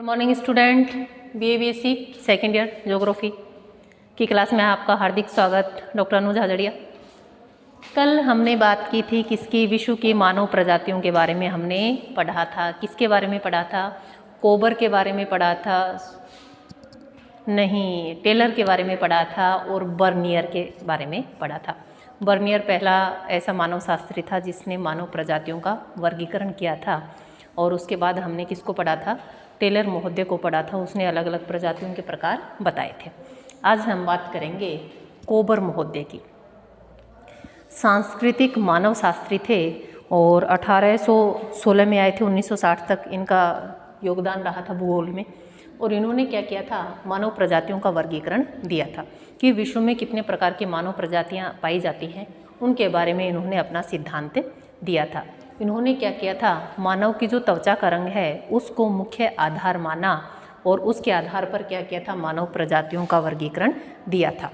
Morning student, BA-BSc second year geography की class में आपका हार्दिक स्वागत। डॉक्टर अनुज हाजड़िया। कल हमने बात की थी किसकी, विश्व की मानव प्रजातियों के बारे में हमने पढ़ा था। किसके बारे में पढ़ा था? कोबर के बारे में पढ़ा था, नहीं टेलर के बारे में पढ़ा था और बर्नियर के बारे में पढ़ा था। बर्नियर पहला ऐसा मानव शास्त्री था जिसने मानव प्रजातियों का वर्गीकरण किया था। और उसके बाद हमने किसको पढ़ा था? टेलर महोदय को पढ़ा था। उसने अलग अलग प्रजातियों के प्रकार बताए थे। आज हम बात करेंगे कोबर महोदय की। सांस्कृतिक मानव शास्त्री थे और 1816 में आए थे। 1960 तक इनका योगदान रहा था भूगोल में। और इन्होंने क्या किया था? मानव प्रजातियों का वर्गीकरण दिया था कि विश्व में कितने प्रकार की मानव प्रजातियां पाई जाती हैं। उनके बारे में इन्होंने अपना सिद्धांत दिया था। इन्होंने क्या किया था? मानव की जो त्वचा का रंग है उसको मुख्य आधार माना और उसके आधार पर क्या किया था? मानव प्रजातियों का वर्गीकरण दिया था।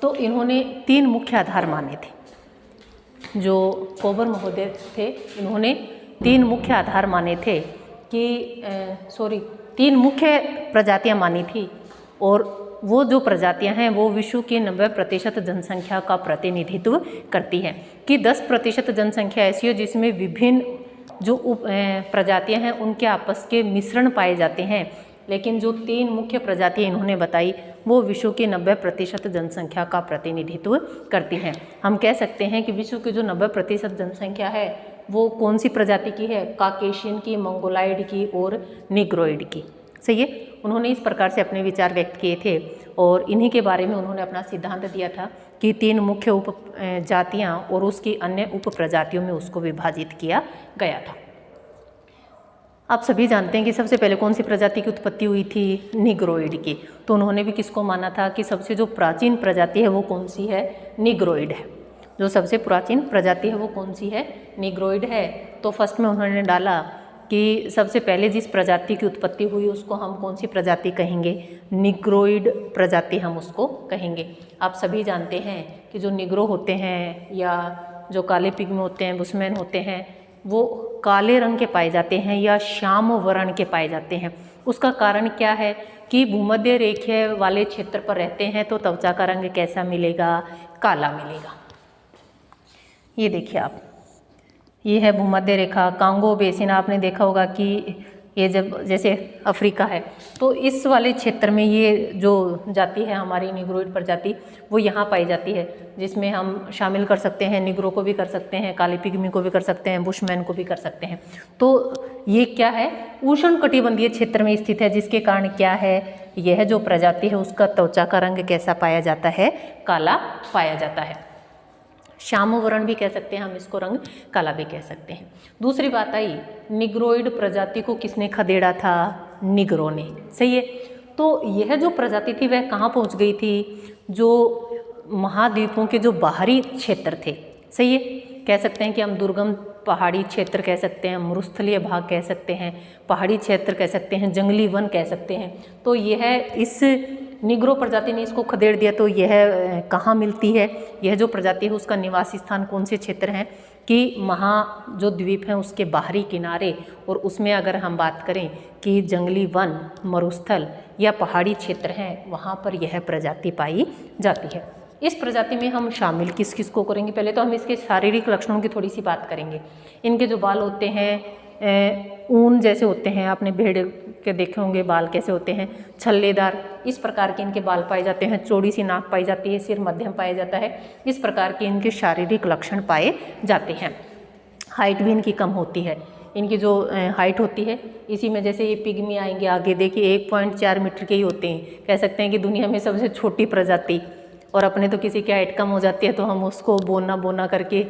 तो इन्होंने 3 मुख्य आधार माने थे। जो कोबर महोदय थे इन्होंने 3 मुख्य आधार माने थे कि 3 मुख्य प्रजातियां मानी थी। और वो जो प्रजातियां हैं वो विश्व की 90% जनसंख्या का प्रतिनिधित्व करती हैं। कि 10% जनसंख्या ऐसी है जिसमें विभिन्न जो प्रजातियां हैं उनके आपस के मिश्रण पाए जाते हैं। लेकिन जो 3 मुख्य प्रजातियां इन्होंने बताई वो विश्व की 90% जनसंख्या का प्रतिनिधित्व करती हैं। हम कह सकते हैं कि विश्व की जो 90% जनसंख्या है वो कौन सी प्रजाति की है? काकेशियन की, मंगोलाइड की और निग्रोइड की। सही है। उन्होंने इस प्रकार से अपने विचार व्यक्त किए थे और इन्हीं के बारे में उन्होंने अपना सिद्धांत दिया था कि 3 मुख्य उप जातियाँ और उसकी अन्य उप प्रजातियों में उसको विभाजित किया गया था। आप सभी जानते हैं कि सबसे पहले कौन सी प्रजाति की उत्पत्ति हुई थी? निग्रोइड की। तो उन्होंने भी किसको माना था कि सबसे जो प्राचीन प्रजाति है वो कौन सी है? निग्रोइड है। जो सबसे प्राचीन प्रजाति है वो कौन सी है? निग्रोइड है। तो फर्स्ट में उन्होंने डाला कि सबसे पहले जिस प्रजाति की उत्पत्ति हुई उसको हम कौन सी प्रजाति कहेंगे? निग्रोइड प्रजाति हम उसको कहेंगे। आप सभी जानते हैं कि जो निग्रो होते हैं या जो काले पिग्मी होते हैं, बुशमैन होते हैं, वो काले रंग के पाए जाते हैं या श्याम वर्ण के पाए जाते हैं। उसका कारण क्या है कि भूमध्य रेखा वाले क्षेत्र पर रहते हैं तो त्वचा का रंग कैसा मिलेगा? काला मिलेगा। ये देखिए आप, ये है भूमध्य रेखा। कांगो बेसिन आपने देखा होगा कि ये जब जैसे अफ्रीका है तो इस वाले क्षेत्र में ये जो जाति है हमारी निग्रोइड प्रजाति वो यहाँ पाई जाती है, जिसमें हम शामिल कर सकते हैं निग्रो को भी कर सकते हैं, काले पिग्मी को भी कर सकते हैं, बुशमैन को भी कर सकते हैं। तो ये क्या है? उष्णकटिबंधीय क्षेत्र में स्थित है, जिसके कारण क्या है? यह जो प्रजाति है उसका त्वचा का रंग कैसा पाया जाता है? काला पाया जाता है। श्याम वर्ण भी कह सकते हैं हम इसको, रंग काला भी कह सकते हैं। दूसरी बात आई, निग्रोइड प्रजाति को किसने खदेड़ा था? निग्रो ने। सही है। तो यह जो प्रजाति थी वह कहाँ पहुँच गई थी? जो महाद्वीपों के जो बाहरी क्षेत्र थे। सही है। कह सकते हैं कि हम दुर्गम पहाड़ी क्षेत्र कह सकते हैं, मरुस्थलीय भाग कह सकते हैं, पहाड़ी क्षेत्र कह सकते हैं, जंगली वन कह सकते हैं। तो यह इस निग्रो प्रजाति ने इसको खदेड़ दिया। तो यह कहाँ मिलती है? यह जो प्रजाति है उसका निवासी स्थान कौन से क्षेत्र हैं? कि जो द्वीप हैं उसके बाहरी किनारे, और उसमें अगर हम बात करें कि जंगली वन, मरुस्थल या पहाड़ी क्षेत्र हैं, वहाँ पर यह प्रजाति पाई जाती है। इस प्रजाति में हम शामिल किस किस को करेंगे? पहले तो हम इसके शारीरिक लक्षणों की थोड़ी सी बात करेंगे। इनके जो बाल होते हैं ऊन जैसे होते हैं, आपने भेड़ के देखे होंगे बाल कैसे होते हैं, छल्लेदार, इस प्रकार के इनके बाल पाए जाते हैं। चौड़ी सी नाक पाई जाती है, सिर मध्यम पाया जाता है। इस प्रकार के इनके शारीरिक लक्षण पाए जाते हैं। हाइट भी इनकी कम होती है। इनकी जो हाइट होती है, इसी में जैसे ये पिग्मी आएंगे आगे, देखिए 1.4 मीटर के ही होते हैं। कह सकते हैं कि दुनिया में सबसे छोटी प्रजाति। और अपने तो किसी की हाइट कम हो जाती है तो हम उसको बोना बोना करके,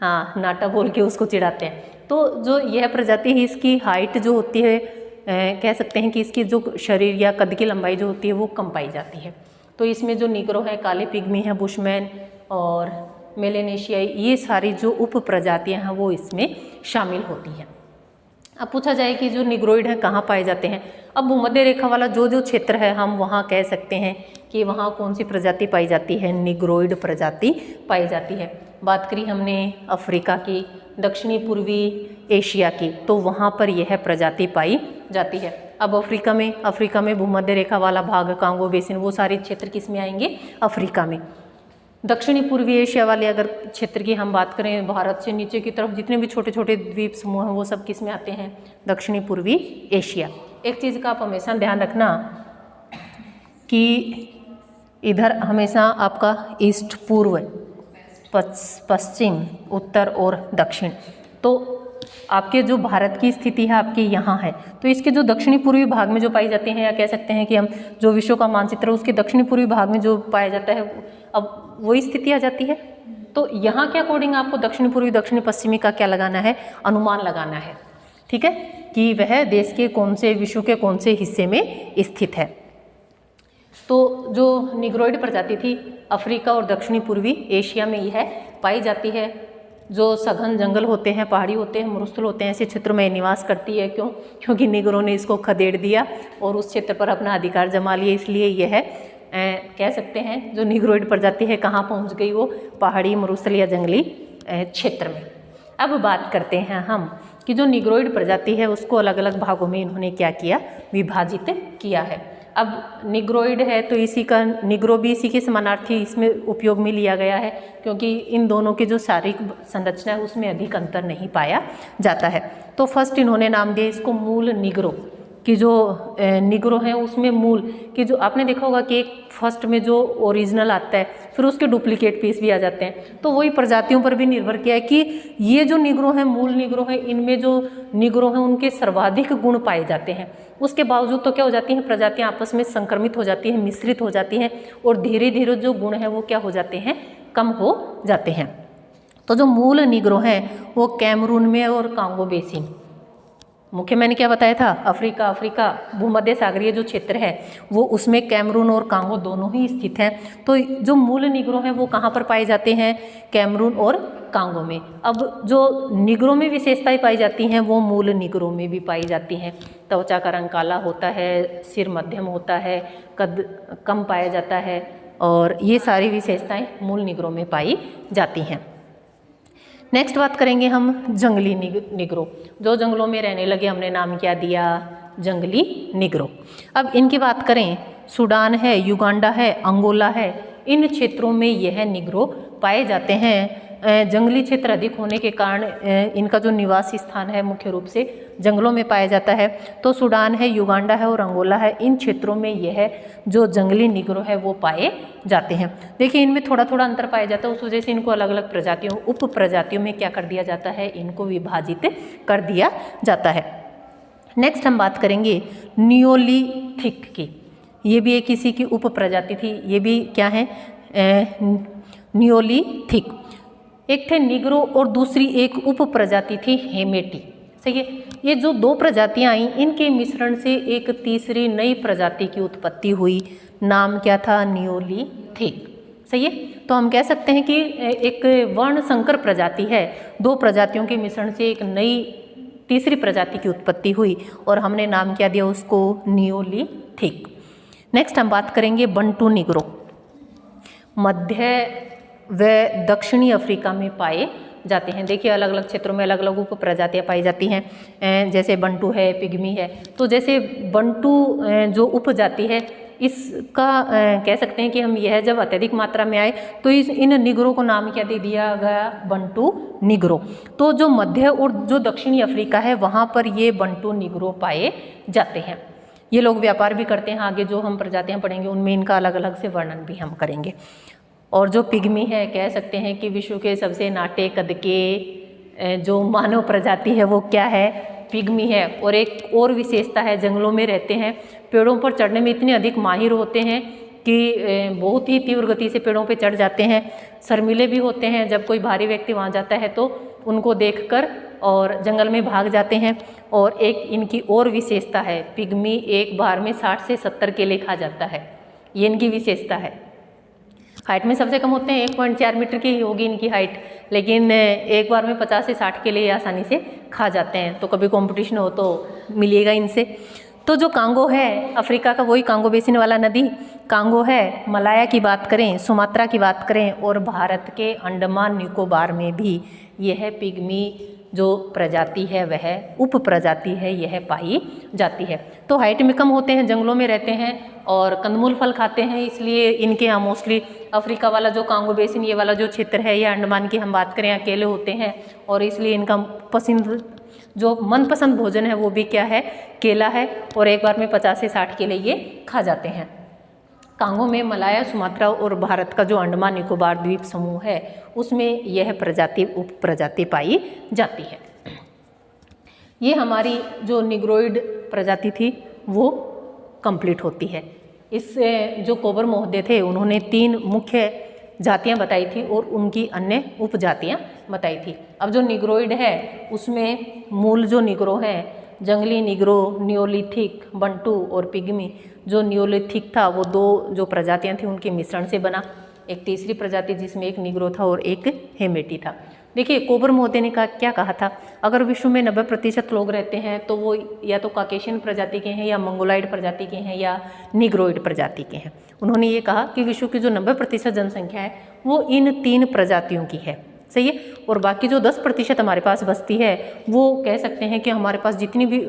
हाँ, नाटा बोल के उसको चिढ़ाते हैं। तो जो यह प्रजाति है इसकी हाइट जो होती है, कह सकते हैं कि इसकी जो शरीर या कद की लंबाई जो होती है वो कम पाई जाती है। तो इसमें जो निग्रो है, काले पिग्मी है, बुशमैन और मेलेनेशियाई, ये सारी जो उप प्रजातियां हैं वो इसमें शामिल होती हैं। अब पूछा जाए कि जो निग्रोइड हैं कहाँ पाए जाते हैं? अब भूमध्य रेखा वाला जो क्षेत्र है हम वहाँ कह सकते हैं कि वहाँ कौन सी प्रजाति पाई जाती है? निग्रोइड प्रजाति पाई जाती है। बात करी हमने अफ्रीका की, दक्षिणी पूर्वी एशिया की, तो वहाँ पर यह प्रजाति पाई जाती है। अब अफ्रीका में भूमध्य रेखा वाला भाग, कांगो बेसिन, वो सारे क्षेत्र किस में आएंगे? अफ्रीका में। दक्षिणी पूर्वी एशिया वाले अगर क्षेत्र की हम बात करें, भारत से नीचे की तरफ जितने भी छोटे छोटे द्वीप समूह हैं वो सब किस में आते हैं? दक्षिणी पूर्वी एशिया। एक चीज़ का आप हमेशा ध्यान रखना कि इधर हमेशा आपका ईस्ट पूर्व, पश्चिम, उत्तर और दक्षिण, तो आपके जो भारत की स्थिति है आपके यहाँ है, तो इसके जो दक्षिणी पूर्वी भाग में जो पाई जाते हैं, या कह सकते हैं कि हम जो विश्व का मानचित्र है उसके दक्षिणी पूर्वी भाग में जो पाया जाता है, अब वही स्थिति आ जाती है। तो यहाँ के अकॉर्डिंग आपको दक्षिणी पूर्वी दक्षिणी पश्चिमी का क्या लगाना है? अनुमान लगाना है, ठीक है, कि वह देश के कौन से, विश्व के कौन से हिस्से में स्थित है। तो जो निग्रोइड प्रजाति थी अफ्रीका और दक्षिणी पूर्वी एशिया में यह पाई जाती है। जो सघन जंगल होते हैं, पहाड़ी होते हैं, मरुस्थल होते हैं, ऐसे क्षेत्रों में निवास करती है। क्यों? क्योंकि निगरों ने इसको खदेड़ दिया और उस क्षेत्र पर अपना अधिकार जमा लिया, इसलिए यह कह सकते हैं जो निग्रोइड प्रजाति है कहाँ पहुँच गई? वो पहाड़ी, मरुस्थल या जंगली क्षेत्र में। अब बात करते हैं हम कि जो निग्रोइड प्रजाति है उसको अलग अलग भागों में इन्होंने क्या किया? विभाजित किया है। अब निग्रोइड है तो इसी का निग्रो भी इसी के समानार्थी इसमें उपयोग में लिया गया है, क्योंकि इन दोनों की जो शारीरिक संरचना है उसमें अधिक अंतर नहीं पाया जाता है। तो फर्स्ट इन्होंने नाम दिया इसको मूल निग्रो, कि जो निग्रो हैं उसमें मूल कि जो आपने देखा होगा कि एक फर्स्ट में जो ओरिजिनल आता है फिर उसके डुप्लीकेट पीस भी आ जाते हैं, तो वही प्रजातियों पर भी निर्भर किया है कि ये जो निग्रो हैं, मूल निग्रो हैं, इनमें जो निग्रो हैं उनके सर्वाधिक गुण पाए जाते हैं। उसके बावजूद तो क्या हो जाती हैं प्रजातियां आपस में संक्रमित हो जाती हैं, मिश्रित हो जाती हैं, और धीरे धीरे जो गुण हैं वो क्या हो जाते हैं? कम हो जाते हैं। तो जो मूल निग्रो हैं वो कैमरून में और कांगो बेसिन, मुख्य मैंने क्या बताया था? अफ्रीका भूमध्य सागरीय जो क्षेत्र है वो उसमें कैमरून और कांगो दोनों ही स्थित हैं। तो जो मूल निग्रो हैं वो कहाँ पर पाए जाते हैं? कैमरून और कांगो में। अब जो निग्रो में विशेषताएं पाई जाती हैं वो मूल निग्रो में भी पाई जाती हैं। त्वचा का रंग काला होता है, सिर मध्यम होता है, कद कम पाया जाता है, और ये सारी विशेषताएं मूल निग्रो में पाई जाती हैं। नेक्स्ट बात करेंगे हम जंगली निग्रो। जो जंगलों में रहने लगे हमने नाम क्या दिया? जंगली निग्रो। अब इनकी बात करें, सूडान है, युगांडा है, अंगोला है, इन क्षेत्रों में यह निग्रो पाए जाते हैं। जंगली क्षेत्र अधिक होने के कारण इनका जो निवासी स्थान है मुख्य रूप से जंगलों में पाया जाता है। तो सूडान है, युगांडा है और अंगोला है, इन क्षेत्रों में यह जो जंगली निग्रो है वो पाए जाते हैं। देखिए इनमें थोड़ा थोड़ा अंतर पाया जाता है, उस वजह से इनको अलग अलग प्रजातियों, उप प्रजातियों में क्या कर दिया जाता है? इनको विभाजित कर दिया जाता है। नेक्स्ट हम बात करेंगे नियोलिथिक की। ये भी एक किसी की उप प्रजाति थी। ये भी क्या है? नियोलिथिक। एक थे निग्रो और दूसरी एक उप प्रजाति थी हेमेटी। सही है। ये जो दो प्रजातियां आई इनके मिश्रण से एक तीसरी नई प्रजाति की उत्पत्ति हुई। नाम क्या था? नियोलिथिक। सही है। तो हम कह सकते हैं कि एक वर्ण संकर प्रजाति है, दो प्रजातियों के मिश्रण से एक नई तीसरी प्रजाति की उत्पत्ति हुई और हमने नाम क्या दिया उसको? नियोलिथिक। नेक्स्ट हम बात करेंगे बंटू निग्रो। मध्य व दक्षिणी अफ्रीका में पाए जाते हैं। देखिए अलग अलग क्षेत्रों में अलग अलग उप प्रजातियाँ पाई जाती हैं, जैसे बंटू है, पिग्मी है। तो जैसे बंटू जो उपजाति है इसका कह सकते हैं कि हम यह जब अत्यधिक मात्रा में आए तो इन निग्रो को नाम क्या दे दिया गया? बंटू निग्रो। तो जो मध्य और जो दक्षिणी अफ्रीका है वहाँ पर ये बंटू निग्रो पाए जाते हैं। ये लोग व्यापार भी करते हैं। आगे जो हम प्रजातियाँ पढ़ेंगे उनमें इनका अलग अलग से वर्णन भी हम करेंगे। और जो पिग्मी है कह सकते हैं कि विश्व के सबसे नाटे कद के जो मानव प्रजाति है वो क्या है? पिग्मी है। और एक और विशेषता है, जंगलों में रहते हैं, पेड़ों पर चढ़ने में इतने अधिक माहिर होते हैं कि बहुत ही तीव्र गति से पेड़ों पे चढ़ जाते हैं। शर्मीले भी होते हैं, जब कोई भारी व्यक्ति वहाँ जाता है तो उनको देखकर और जंगल में भाग जाते हैं। और एक इनकी और विशेषता है, पिग्मी एक बार में 60 से 70 केले खा जाता है। ये इनकी विशेषता है। हाइट में सबसे कम होते हैं, 1.4 मीटर की होगी इनकी हाइट, लेकिन एक बार में 50 से 60 केले आसानी से खा जाते हैं। तो कभी कंपटीशन हो तो मिलिएगा इनसे। तो जो कांगो है अफ्रीका का, वही कांगो बेसिन वाला नदी कांगो है। मलाया की बात करें, सुमात्रा की बात करें और भारत के अंडमान निकोबार में भी यह पिग्मी जो प्रजाति है वह उप प्रजाति है यह पाई जाती है। तो हाइट में कम होते हैं, जंगलों में रहते हैं और कंदमूल फल खाते हैं, इसलिए इनके यहाँ मोस्टली अफ्रीका वाला जो कांगो बेसिन ये वाला जो क्षेत्र है या अंडमान की हम बात करें अकेले होते हैं, और इसलिए इनका पसंद जो मनपसंद भोजन है वो भी क्या है, केला है, और एक बार में 50 से 60 केले ये खा जाते हैं। कांगो में मलाया, सुमात्रा और भारत का जो अंडमान निकोबार द्वीप समूह है उसमें यह प्रजाति उप प्रजाति पाई जाती है। ये हमारी जो निग्रोइड प्रजाति थी वो कंप्लीट होती है। इससे जो कोबर महोदय थे उन्होंने 3 मुख्य जातियां बताई थी और उनकी अन्य उपजातियां बताई थी। अब जो निग्रोइड है उसमें मूल जो निग्रो हैं, जंगली निग्रो, नियोलिथिक, बंटू और पिग्मी। जो नियोलिथिक था वो 2 जो प्रजातियां थी उनके मिश्रण से बना, एक तीसरी प्रजाति जिसमें एक निग्रो था और एक हेमेटी था। देखिए कोबर महोदय ने क्या कहा था, अगर विश्व में 90% लोग रहते हैं तो वो या तो काकेशियन प्रजाति के हैं या मंगोलाइड प्रजाति के हैं या निग्रोइड प्रजाति के हैं। उन्होंने ये कहा कि विश्व की जो 90% जनसंख्या है वो इन 3 प्रजातियों की है, सही है, और बाकी जो 10% हमारे पास बसती है वो कह सकते हैं कि हमारे पास जितनी भी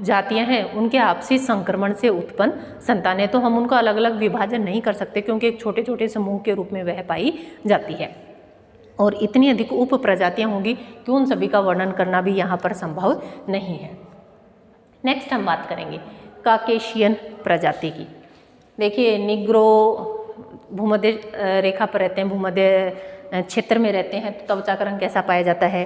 जातियां हैं उनके आपसी संक्रमण से उत्पन्न संतान है, तो हम उनका अलग अलग विभाजन नहीं कर सकते क्योंकि एक छोटे छोटे समूह के रूप में वह पाई जाती है, और इतनी अधिक उप प्रजातियां होंगी कि उन सभी का वर्णन करना भी यहाँ पर संभव नहीं है। नेक्स्ट हम बात करेंगे काकेशियन प्रजाति की। देखिए निग्रो भूमध्य रेखा पर रहते हैं, भूमध्य क्षेत्र में रहते हैं, तो त्वचा का रंग कैसा पाया जाता है,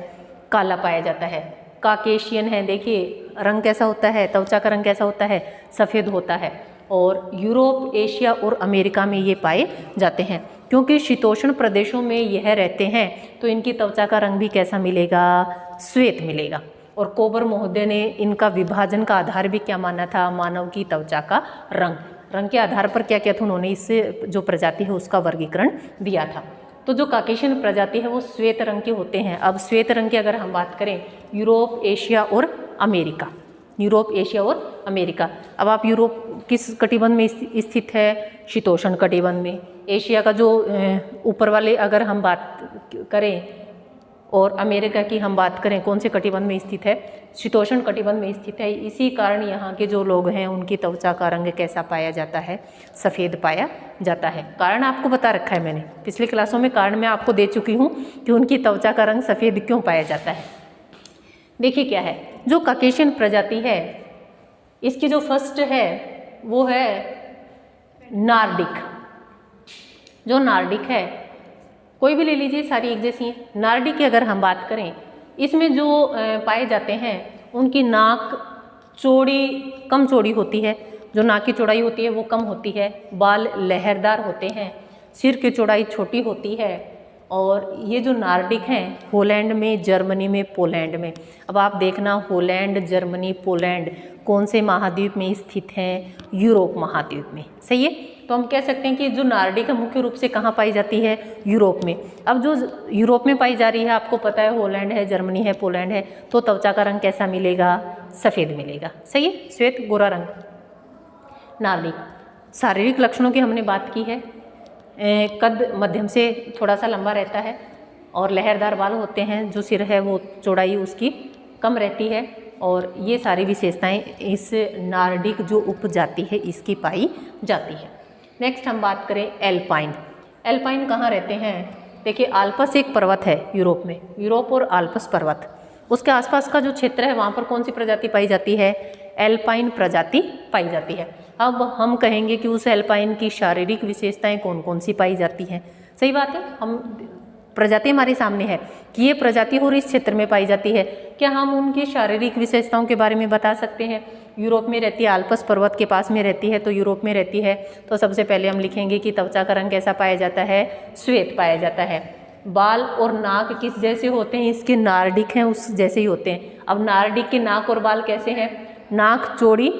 काला पाया जाता है। काकेशियन है, देखिए रंग कैसा होता है, त्वचा का रंग कैसा होता है, सफ़ेद होता है, और यूरोप, एशिया और अमेरिका में ये पाए जाते हैं। क्योंकि शीतोष्ण प्रदेशों में यह रहते हैं तो इनकी त्वचा का रंग भी कैसा मिलेगा, श्वेत मिलेगा। और कोबर महोदय ने इनका विभाजन का आधार भी क्या माना था, मानव की त्वचा का रंग के आधार पर क्या किया था उन्होंने, इससे जो प्रजाति है उसका वर्गीकरण दिया था। तो जो काकेशियन प्रजाति है वो श्वेत रंग के होते हैं। अब श्वेत रंग की अगर हम बात करें, यूरोप, एशिया और अमेरिका, यूरोप, एशिया और अमेरिका। अब आप यूरोप किस कटिबंध में स्थित है, शीतोष्ण कटिबंध में। एशिया का जो ऊपर वाले अगर हम बात करें और अमेरिका की हम बात करें कौन से कटिबंध में स्थित है, शीतोष्ण कटिबंध में स्थित है। इसी कारण यहाँ के जो लोग हैं उनकी त्वचा का रंग कैसा पाया जाता है, सफ़ेद पाया जाता है। कारण आपको बता रखा है मैंने, पिछली क्लासों में कारण मैं आपको दे चुकी हूँ कि उनकी त्वचा का रंग सफ़ेद क्यों पाया जाता है। देखिए क्या है, जो काकेशियन प्रजाति है इसकी जो फर्स्ट है वो है नार्डिक। जो नार्डिक है, कोई भी ले लीजिए, सारी एक जैसी हैं। नार्डिक की अगर हम बात करें, इसमें जो पाए जाते हैं उनकी नाक चौड़ी, कम चौड़ी होती है, जो नाक की चौड़ाई होती है वो कम होती है, बाल लहरदार होते हैं, सिर की चौड़ाई छोटी होती है। और ये जो नार्डिक हैं हॉलैंड में, जर्मनी में, पोलैंड में। अब आप देखना हॉलैंड, जर्मनी, पोलैंड कौन से महाद्वीप में स्थित हैं, यूरोप महाद्वीप में, सही है। तो हम कह सकते हैं कि जो नार्डिक है मुख्य रूप से कहाँ पाई जाती है, यूरोप में। अब जो यूरोप में पाई जा रही है, आपको पता है हॉलैंड है, जर्मनी है, पोलैंड है, तो त्वचा का रंग कैसा मिलेगा, सफ़ेद मिलेगा, सही है, श्वेत गोरा रंग। नार्डिक शारीरिक लक्षणों की हमने बात की है, कद मध्यम से थोड़ा सा लंबा रहता है और लहरदार बाल होते हैं, जो सिर है वो चौड़ाई उसकी कम रहती है, और ये सारी विशेषताएं इस नार्डिक जो उपजाति है इसकी पाई जाती है। नेक्स्ट हम बात करें एल्पाइन। एल्पाइन कहाँ रहते हैं, देखिए आल्पस एक पर्वत है यूरोप में, यूरोप और आल्पस पर्वत, उसके आसपास का जो क्षेत्र है वहाँ पर कौन सी प्रजाति पाई जाती है, एल्पाइन प्रजाति पाई जाती है। अब हम कहेंगे कि उस एल्पाइन की शारीरिक विशेषताएं कौन कौन सी पाई जाती हैं, सही बात है, हम प्रजाति हमारे सामने है कि ये प्रजाति और इस क्षेत्र में पाई जाती है, क्या हम उनकी शारीरिक विशेषताओं के बारे में बता सकते हैं। यूरोप में रहती है, आल्पस पर्वत के पास में रहती है, तो यूरोप में रहती है, तो सबसे पहले हम लिखेंगे कि त्वचा का रंग कैसा पाया जाता है, श्वेत पाया जाता है। बाल और नाक किस जैसे होते हैं, इसके नार्डिक हैं उस जैसे ही होते हैं। अब नार्डिक के नाक और बाल कैसे हैं, नाक चौड़ी,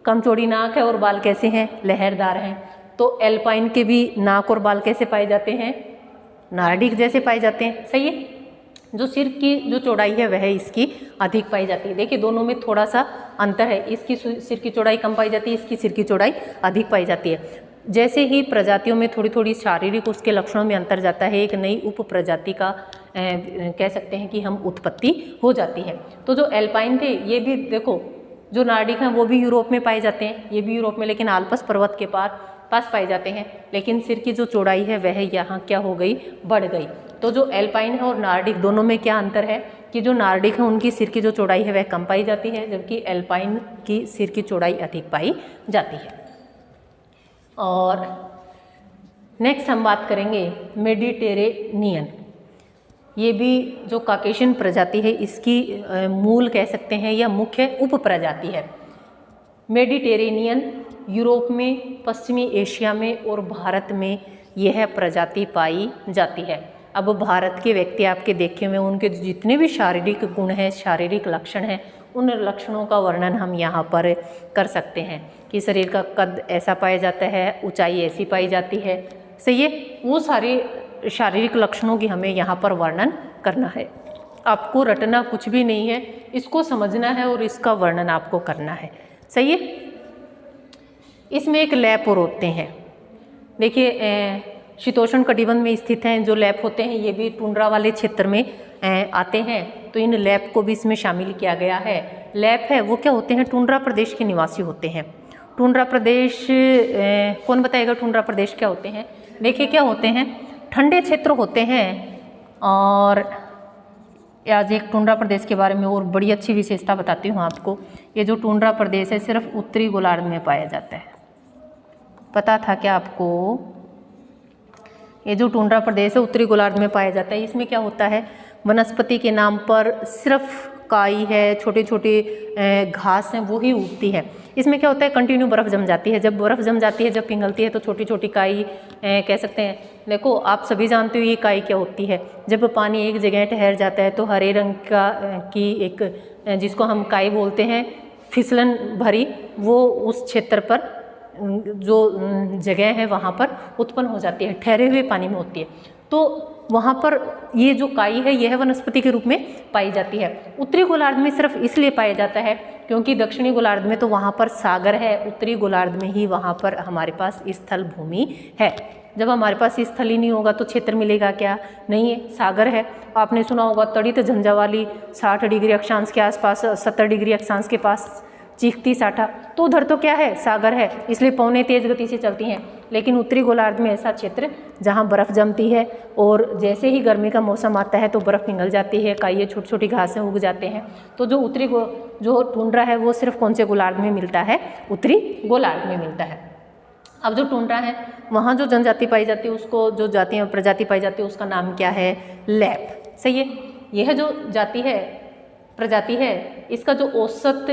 कम चौड़ी नाक है, और बाल कैसे हैं, लहरदार हैं। तो एल्पाइन के भी नाक और बाल कैसे पाए जाते हैं, नार्डिक जैसे पाए जाते हैं, सही है। जो सिर की जो चौड़ाई है वह इसकी अधिक पाई जाती है। देखिए दोनों में थोड़ा सा अंतर है, इसकी सिर की चौड़ाई कम पाई जाती है, इसकी सिर की चौड़ाई अधिक पाई जाती है। जैसे ही प्रजातियों में थोड़ी थोड़ी शारीरिक उसके लक्षणों में अंतर जाता है, एक नई उप प्रजाति का कह सकते हैं कि हम उत्पत्ति हो जाती है। तो जो एल्पाइन थे ये भी देखो, जो नार्डिक हैं वो भी यूरोप में पाए जाते हैं, ये भी यूरोप में, लेकिन आल्प्स पर्वत के पास पाए जाते हैं, लेकिन सिर की जो चौड़ाई है वह यहाँ क्या हो गई, बढ़ गई। तो जो एल्पाइन है और नार्डिक दोनों में क्या अंतर है कि जो नार्डिक है उनकी सिर की जो चौड़ाई है वह कम पाई जाती है, जबकि एल्पाइन की सिर की चौड़ाई अधिक पाई जाती है। और नेक्स्ट हम बात करेंगे मेडिटेरेनियन। ये भी जो काकेशियन प्रजाति है इसकी मूल कह सकते हैं या मुख्य उप प्रजाति है। मेडिटेरेनियन यूरोप में, पश्चिमी एशिया में और भारत में यह प्रजाति पाई जाती है। अब भारत के व्यक्ति आपके देखे हुए, उनके जितने भी शारीरिक गुण हैं, शारीरिक लक्षण हैं, उन लक्षणों का वर्णन हम यहाँ पर कर सकते हैं कि शरीर का कद ऐसा पाया जाता है, ऊंचाई ऐसी पाई जाती है, सही है। वो सारे शारीरिक लक्षणों की हमें यहाँ पर वर्णन करना है। आपको रटना कुछ भी नहीं है, इसको समझना है और इसका वर्णन आपको करना है, सही है। इसमें एक लैप और होते हैं, देखिए शीतोष्ण कटिबंध में स्थित हैं जो लैप होते हैं, ये भी टुंड्रा वाले क्षेत्र में आते हैं, तो इन लैप को भी इसमें शामिल किया गया है। लैप है वो क्या होते हैं, टुंड्रा प्रदेश के निवासी होते हैं। टुंड्रा प्रदेश कौन बताएगा, टुंड्रा प्रदेश क्या होते हैं? देखिए क्या होते हैं, ठंडे क्षेत्र होते हैं। और आज एक टुंड्रा प्रदेश के बारे में और बड़ी अच्छी विशेषता बताती हूँ आपको। ये जो टुंड्रा प्रदेश है सिर्फ उत्तरी गोलार्ध में पाया जाता है, पता था क्या आपको? ये जो टुंड्रा प्रदेश है उत्तरी गोलार्ध में पाया जाता है। इसमें क्या होता है, वनस्पति के नाम पर सिर्फ काई है, छोटे छोटे घास हैं वो ही उगती है। इसमें क्या होता है, कंटिन्यू बर्फ़ जम जाती है। जब बर्फ़ जम जाती है, जब पिघलती है तो छोटी छोटी काई कह सकते हैं। देखो आप सभी जानते हो ये काई क्या होती है, जब पानी एक जगह ठहर जाता है तो हरे रंग की एक जिसको हम काई बोलते हैं, फिसलन भरी, वो उस क्षेत्र पर जो जगह है वहाँ पर उत्पन्न हो जाती है, ठहरे हुए पानी में होती है। तो वहाँ पर ये जो काई है यह वनस्पति के रूप में पाई जाती है। उत्तरी गोलार्ध में सिर्फ इसलिए पाया जाता है क्योंकि दक्षिणी गोलार्ध में तो वहाँ पर सागर है, उत्तरी गोलार्ध में ही वहाँ पर हमारे पास स्थल भूमि है। जब हमारे पास स्थल ही नहीं होगा तो क्षेत्र मिलेगा क्या? नहीं है, सागर है। आपने सुना होगा तड़ित झंझावाली 60 डिग्री अक्षांश के आसपास, 70 डिग्री अक्षांश के पास चीखती साठा, तो उधर तो क्या है, सागर है, इसलिए पौने तेज गति से चलती हैं। लेकिन उत्तरी गोलार्ध में ऐसा क्षेत्र जहाँ बर्फ़ जमती है और जैसे ही गर्मी का मौसम आता है तो बर्फ़ पिघल जाती है, काई छोटी छोटी घासें उग जाते हैं। तो जो जो टुंड्रा है वो सिर्फ कौन से गोलार्ध में मिलता है? उत्तरी गोलार्ध में मिलता है। अब जो टुंड्रा है वहाँ जो जनजाति पाई जाती है, उसको जो प्रजाति पाई जाती है उसका नाम क्या है? लैप, सही है। यह जो जाति है, प्रजाति है, इसका जो औसत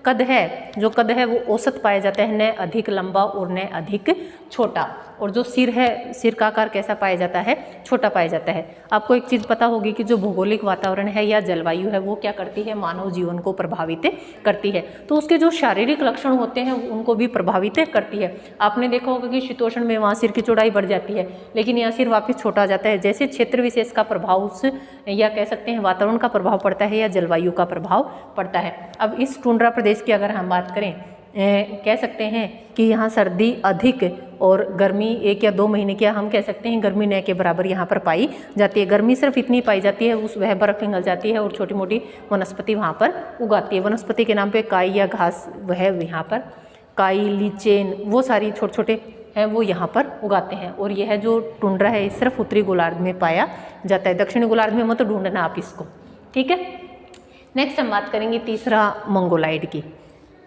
कद है, जो कद है वो औसत पाया जाता है, न अधिक लंबा और न अधिक छोटा। और जो सिर है, सिर का आकार कैसा पाया जाता है? छोटा पाया जाता है। आपको एक चीज़ पता होगी कि जो भौगोलिक वातावरण है या जलवायु है वो क्या करती है? मानव जीवन को प्रभावित करती है। तो उसके जो शारीरिक लक्षण होते हैं उनको भी प्रभावित करती है। आपने देखा होगा कि शीतोष्ण में वहाँ सिर की चौड़ाई बढ़ जाती है, लेकिन यहाँ सिर वापस छोटा हो जाता है। जैसे क्षेत्र विशेष का प्रभाव उस या कह सकते हैं वातावरण का प्रभाव पड़ता है या जलवायु का प्रभाव पड़ता है। अब इस टुंड्रा प्रदेश की अगर हम बात करें, कह सकते हैं कि यहाँ सर्दी अधिक और गर्मी 1 या 2 महीने की हम कह सकते हैं गर्मी न के बराबर यहाँ पर पाई जाती है। गर्मी सिर्फ इतनी पाई जाती है, उस वह बर्फ़ पिघल जाती है और छोटी मोटी वनस्पति वहाँ पर उगाती है। वनस्पति के नाम पे काई या घास वह यहाँ पर काई, लीचेन, वो सारी छोटे छोटे हैं वो यहाँ पर उगाते हैं। और यह जो टुंड्रा है सिर्फ उत्तरी गोलार्ध में पाया जाता है, दक्षिणी गोलार्ध में मत ढूंढना आप इसको, ठीक है। नेक्स्ट हम बात करेंगे तीसरा मंगोलाइड की।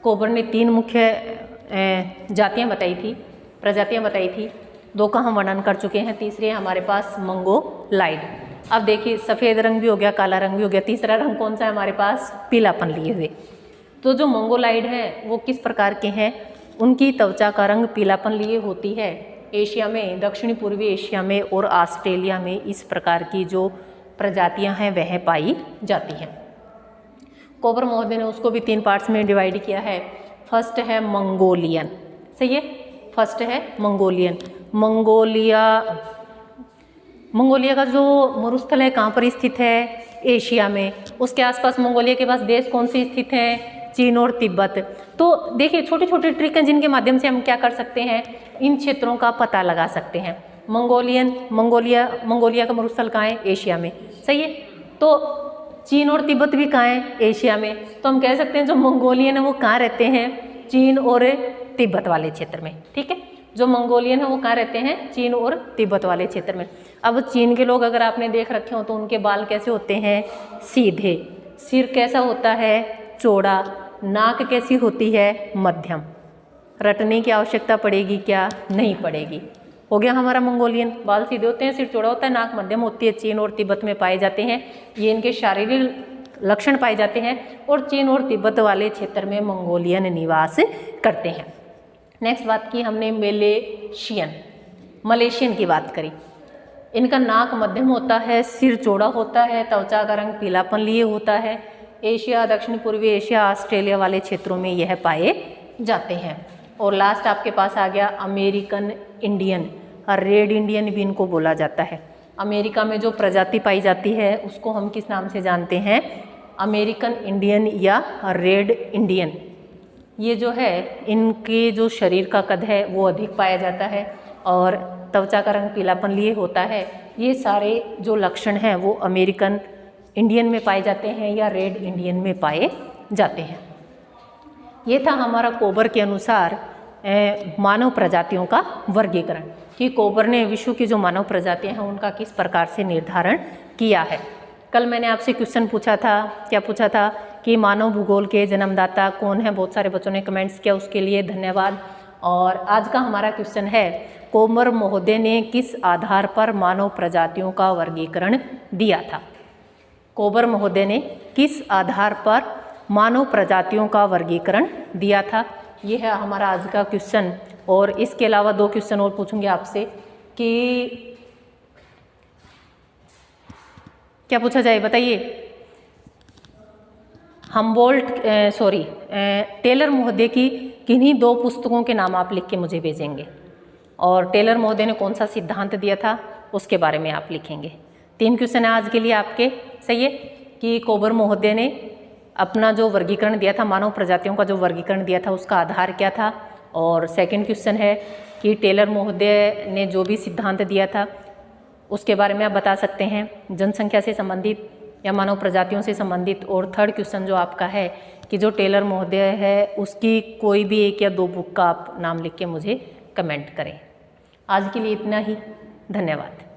कोबर ने 3 मुख्य जातियाँ बताई थी, प्रजातियाँ बताई थी, 2 का हम वर्णन कर चुके हैं, तीसरी है हमारे पास मंगोलाइड। अब देखिए सफ़ेद रंग भी हो गया, काला रंग भी हो गया, तीसरा रंग कौन सा है हमारे पास? पीलापन लिए हुए। तो जो मंगोलाइड हैं वो किस प्रकार के हैं? उनकी त्वचा का रंग पीलापन लिए होती है। एशिया में, दक्षिणी पूर्वी एशिया में और ऑस्ट्रेलिया में इस प्रकार की जो प्रजातियाँ हैं वह पाई जाती हैं। कोबर महोदय ने उसको भी 3 पार्ट्स में डिवाइड किया है। फर्स्ट है मंगोलियन, सही है, फर्स्ट है मंगोलियन। मंगोलिया का जो मरुस्थल है कहाँ पर स्थित है? एशिया में। उसके आसपास मंगोलिया के पास देश कौन से स्थित हैं? चीन और तिब्बत। तो देखिए छोटे छोटे ट्रिक हैं जिनके माध्यम से हम क्या कर सकते हैं, इन क्षेत्रों का पता लगा सकते हैं। मंगोलिया का मरुस्थल कहाँ है, एशिया में, सही है। तो चीन और तिब्बत भी कहाँ है, एशिया में। तो हम कह सकते हैं जो मंगोलियन है वो कहाँ रहते हैं, चीन और तिब्बत वाले क्षेत्र में, ठीक है। जो मंगोलियन है वो कहाँ रहते हैं, चीन और तिब्बत वाले क्षेत्र में। अब चीन के लोग अगर आपने देख रखे हो तो उनके बाल कैसे होते हैं, सीधे, सिर कैसा होता है, चौड़ा, नाक कैसी होती है, मध्यम। रटने की आवश्यकता पड़ेगी क्या, नहीं पड़ेगी। हो गया हमारा मंगोलियन, बाल सीधे होते हैं, सिर चौड़ा होता है, नाक मध्यम होती है, चीन और तिब्बत में पाए जाते हैं। ये इनके शारीरिक लक्षण पाए जाते हैं और चीन और तिब्बत वाले क्षेत्र में मंगोलियन निवास करते हैं। नेक्स्ट बात की हमने मलेशियन की बात करी। इनका नाक मध्यम होता है, सिर चौड़ा होता है, त्वचा का रंग पीलापन लिए होता है। एशिया, दक्षिण पूर्वी एशिया, ऑस्ट्रेलिया वाले क्षेत्रों में यह पाए जाते हैं। और लास्ट आपके पास आ गया अमेरिकन इंडियन, रेड इंडियन भी इनको बोला जाता है। अमेरिका में जो प्रजाति पाई जाती है उसको हम किस नाम से जानते हैं, अमेरिकन इंडियन या रेड इंडियन। ये जो है इनके जो शरीर का कद है वो अधिक पाया जाता है और त्वचा का रंग पीलापन लिए होता है। ये सारे जो लक्षण हैं वो अमेरिकन इंडियन में पाए जाते हैं या रेड इंडियन में पाए जाते हैं। ये था हमारा कोबर के अनुसार मानव प्रजातियों का वर्गीकरण, कि कोबर ने विश्व की जो मानव प्रजातियां हैं उनका किस प्रकार से निर्धारण किया है। कल मैंने आपसे क्वेश्चन पूछा था, क्या पूछा था कि मानव भूगोल के जन्मदाता कौन है। बहुत सारे बच्चों ने कमेंट्स किया, उसके लिए धन्यवाद। और आज का हमारा क्वेश्चन है, कोबर महोदय ने किस आधार पर मानव प्रजातियों का वर्गीकरण दिया था। कोबर महोदय ने किस आधार पर मानव प्रजातियों का वर्गीकरण दिया था, ये है हमारा आज का क्वेश्चन। और इसके अलावा 2 क्वेश्चन और पूछूंगी आपसे कि क्या पूछा जाए बताइए। टेलर महोदय की किन्हीं 2 पुस्तकों के नाम आप लिख के मुझे भेजेंगे और टेलर महोदय ने कौन सा सिद्धांत दिया था उसके बारे में आप लिखेंगे। 3 क्वेश्चन है आज के लिए आपके, सही है। कि कोबर महोदय ने अपना जो वर्गीकरण दिया था, मानव प्रजातियों का जो वर्गीकरण दिया था उसका आधार क्या था। और सेकंड क्वेश्चन है कि टेलर महोदय ने जो भी सिद्धांत दिया था उसके बारे में आप बता सकते हैं, जनसंख्या से संबंधित या मानव प्रजातियों से संबंधित। और थर्ड क्वेश्चन जो आपका है कि जो टेलर महोदय है उसकी कोई भी 1 या 2 बुक का आप नाम लिख के मुझे कमेंट करें। आज के लिए इतना ही, धन्यवाद।